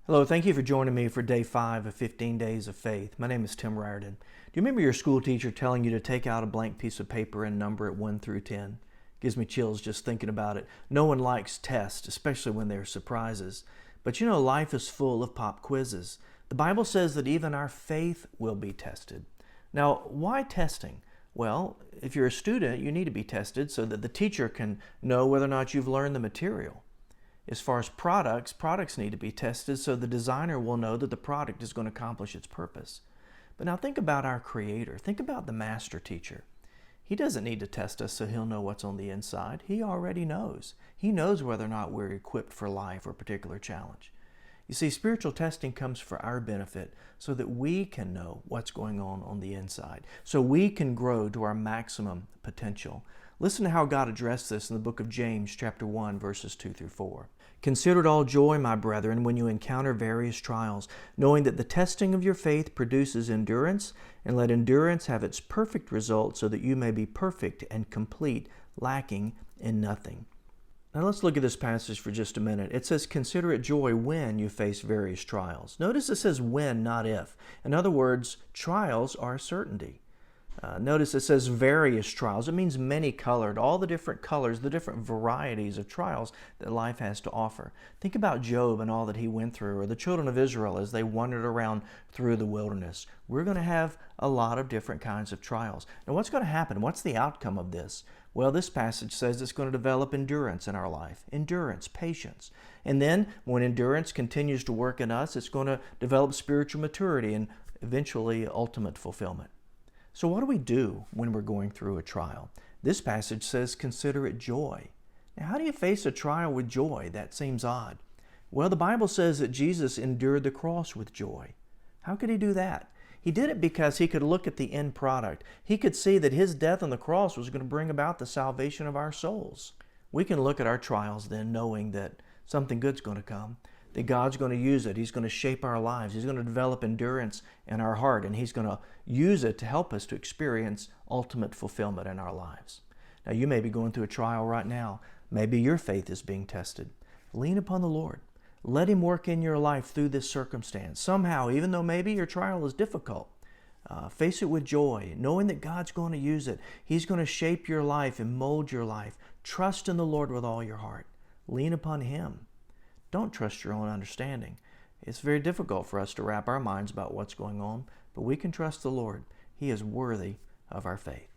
Hello, thank you for joining me for day 5 of 15 Days of Faith. My name is Tim Riordan. Do you remember your school teacher telling you to take out a blank piece of paper and number it 1 through 10? Gives me chills just thinking about it. No one likes tests, especially when they're surprises. But you know, life is full of pop quizzes. The Bible says that even our faith will be tested. Now, why testing? Well, if you're a student, you need to be tested so that the teacher can know whether or not you've learned the material. As far as products need to be tested so the designer will know that the product is going to accomplish its purpose. But now think about our Creator. Think about the master teacher. He doesn't need to test us so he'll know what's on the inside. He already knows. He knows whether or not we're equipped for life or a particular challenge. You see, spiritual testing comes for our benefit so that we can know what's going on the inside, so we can grow to our maximum potential. Listen to how God addressed this in the book of James, chapter 1, verses 2 through 4. Consider it all joy, my brethren, when you encounter various trials, knowing that the testing of your faith produces endurance, and let endurance have its perfect result so that you may be perfect and complete, lacking in nothing. Now let's look at this passage for just a minute. It says, consider it joy when you face various trials. Notice it says when, not if. In other words, trials are a certainty. Notice it says various trials. It means many colored, all the different colors, the different varieties of trials that life has to offer. Think about Job and all that he went through, or the children of Israel as they wandered around through the wilderness. We're going to have a lot of different kinds of trials. Now what's going to happen? What's the outcome of this? Well, this passage says it's going to develop endurance in our life. Endurance, patience. And then when endurance continues to work in us, it's going to develop spiritual maturity and eventually ultimate fulfillment. So what do we do when we're going through a trial? This passage says, consider it joy. Now, how do you face a trial with joy? That seems odd. Well, the Bible says that Jesus endured the cross with joy. How could he do that? He did it because he could look at the end product. He could see that his death on the cross was going to bring about the salvation of our souls. We can look at our trials then knowing that something good's going to come, that God's going to use it. He's going to shape our lives. He's going to develop endurance in our heart, and He's going to use it to help us to experience ultimate fulfillment in our lives. Now, you may be going through a trial right now. Maybe your faith is being tested. Lean upon the Lord. Let Him work in your life through this circumstance. Somehow, even though maybe your trial is difficult, face it with joy, knowing that God's going to use it. He's going to shape your life and mold your life. Trust in the Lord with all your heart. Lean upon Him. Don't trust your own understanding. It's very difficult for us to wrap our minds about what's going on, but we can trust the Lord. He is worthy of our faith.